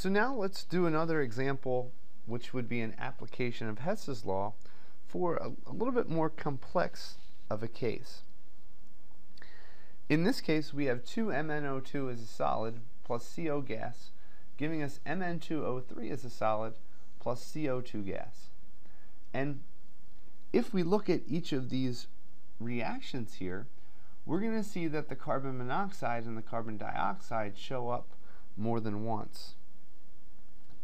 So now let's do another example, which would be an application of Hess's law for a little bit more complex of a case. In this case, we have 2MnO2 as a solid plus CO gas, giving us Mn2O3 as a solid plus CO2 gas. And if we look at each of these reactions here, we're going to see that the carbon monoxide and the carbon dioxide show up more than once.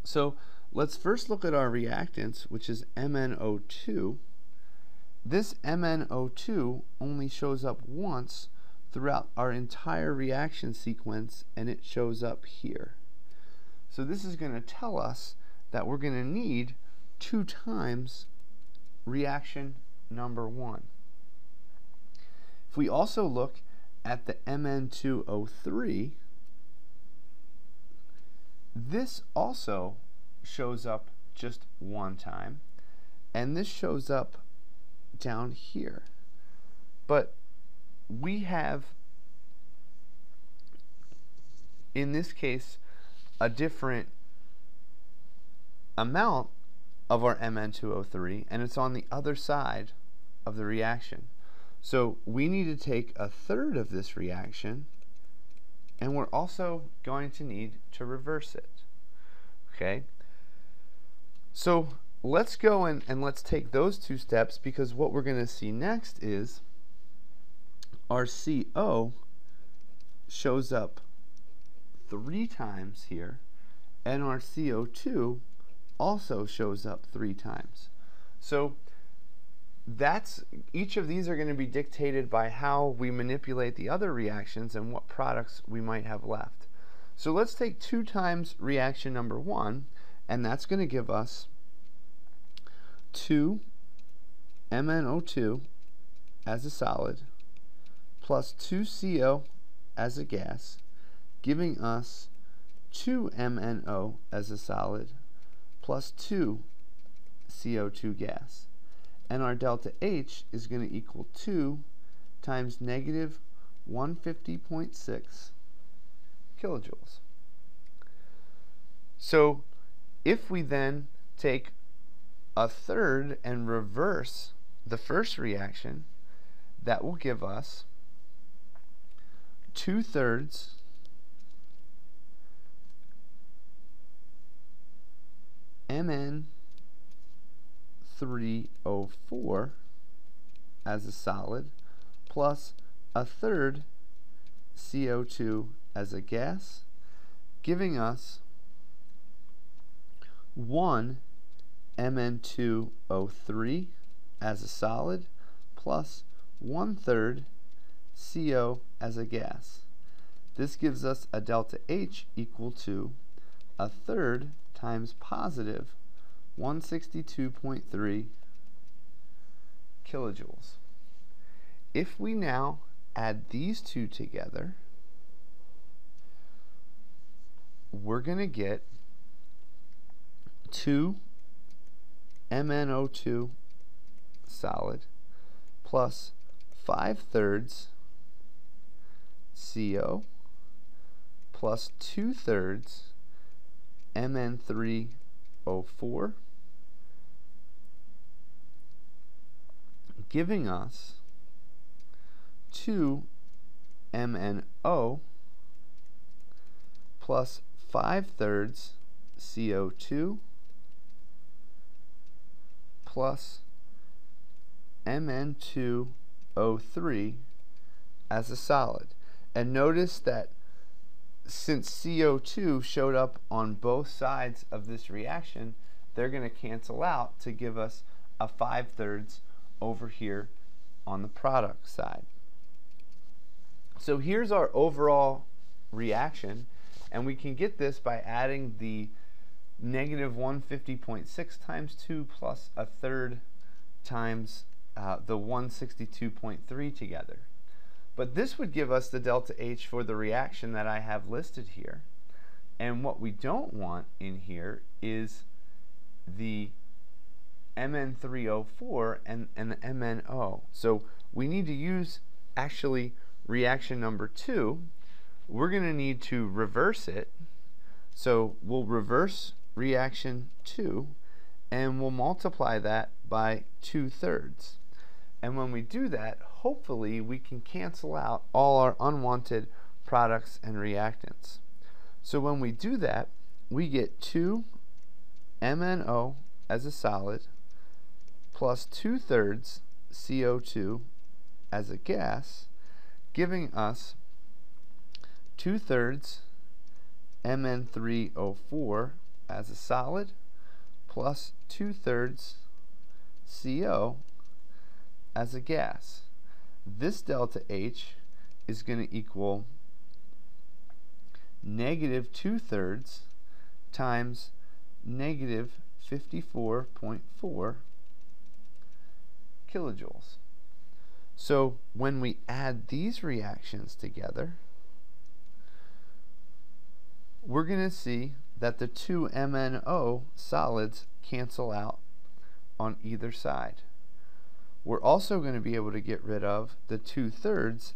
So let's first look at our reactants, which is MnO2. This MnO2 only shows up once throughout our entire reaction sequence, and it shows up here. So this is going to tell us that we're going to need 2 times reaction number 1. If we also look at the Mn2O3, this also shows up just 1 time, and this shows up down here. But we have, in this case, a different amount of our Mn2O3, and it's on the other side of the reaction. So we need to take 1/3 of this reaction, and we're also going to need to reverse it. Okay? So let's go and let's take those 2 steps, because what we're going to see next is our CO shows up 3 times here, and our CO2 also shows up 3 times. So each of these are going to be dictated by how we manipulate the other reactions and what products we might have left. So let's take 2 times reaction number 1, and that's going to give us 2 MnO2 as a solid plus 2 CO as a gas, giving us 2 MnO as a solid plus 2 CO2 gas. And our delta H is going to equal 2 times negative 150.6 kilojoules. So if we then take 1/3 and reverse the first reaction, that will give us 2/3 Mn3O4 as a solid plus 1/3 CO2 as a gas, giving us 1 Mn2O3 as a solid plus 1/3 CO as a gas. This gives us a delta H equal to 1/3 times positive 162.3 kilojoules. If we now add these 2 together, we're going to get 2 MnO2 solid plus 5/3 CO plus 2/3 Mn3O4, giving us 2 MnO plus 5/3 CO2 plus Mn2O3 as a solid. And notice that since CO2 showed up on both sides of this reaction, they're going to cancel out to give us a 5/3 over here on the product side. So here's our overall reaction, and we can get this by adding the negative 150.6 times 2 plus 1/3 times the 162.3 together. But this would give us the delta H for the reaction that I have listed here. And what we don't want in here is the Mn3O4 and the MnO. So we need to use actually reaction number 2. We're going to need to reverse it. So we'll reverse reaction 2 and we'll multiply that by 2/3. And when we do that, hopefully we can cancel out all our unwanted products and reactants. So when we do that, we get 2 MnO as a solid plus 2/3 CO2 as a gas, giving us 2/3 Mn3O4 as a solid plus 2/3 CO as a gas. This delta H is going to equal negative 2/3 times negative 54.4 kilojoules. So when we add these reactions together, we're going to see that the 2 MnO solids cancel out on either side. We're also going to be able to get rid of the 2/3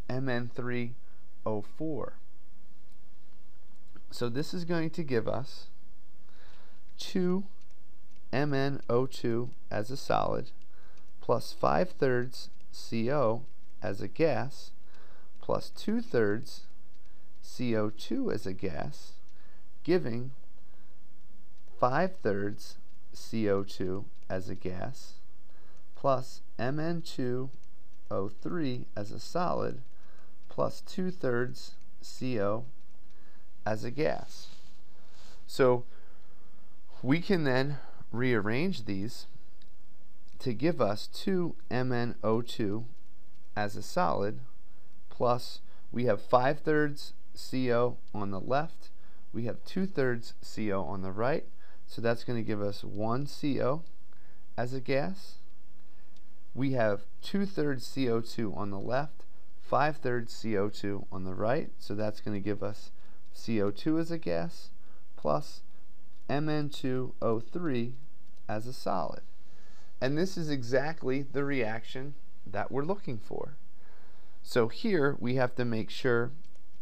Mn3O4. So this is going to give us 2 MnO2 as a solid plus 5/3 CO as a gas plus 2/3 CO2 as a gas, giving 5/3 CO2 as a gas plus Mn2O3 as a solid plus 2/3 CO as a gas. So we can then rearrange these to give us 2 MnO2 as a solid plus we have 5/3 CO on the left, we have 2/3 CO on the right, so that's going to give us 1 CO as a gas. We have 2/3 CO2 on the left, 5/3 CO2 on the right, so that's going to give us CO2 as a gas plus Mn2O3 as a solid. And this is exactly the reaction that we're looking for. So here we have to make sure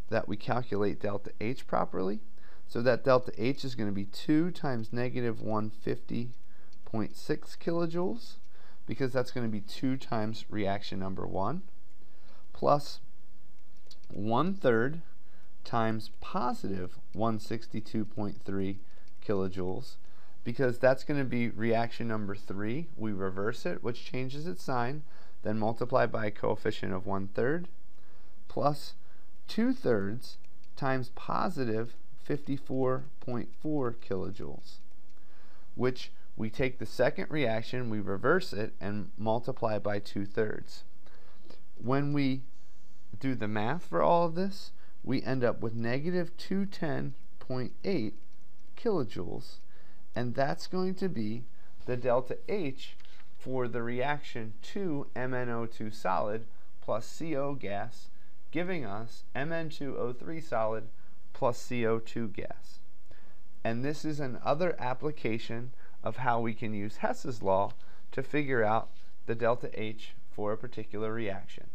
that we calculate delta H properly. So that delta H is going to be 2 times negative 150.6 kilojoules, because that's going to be 2 times reaction number 1, plus 1/3 times positive 162.3 kilojoules, because that's going to be reaction number 3. We reverse it, which changes its sign, then multiply by a coefficient of 1/3, plus 2/3 times positive 54.4 kilojoules, which we take the second reaction, we reverse it, and multiply by 2/3. When we do the math for all of this, we end up with negative 210.8 kilojoules, and that's going to be the delta H for the reaction 2 MnO2 solid plus CO gas, giving us Mn2O3 solid plus CO2 gas. And this is another application of how we can use Hess's law to figure out the delta H for a particular reaction.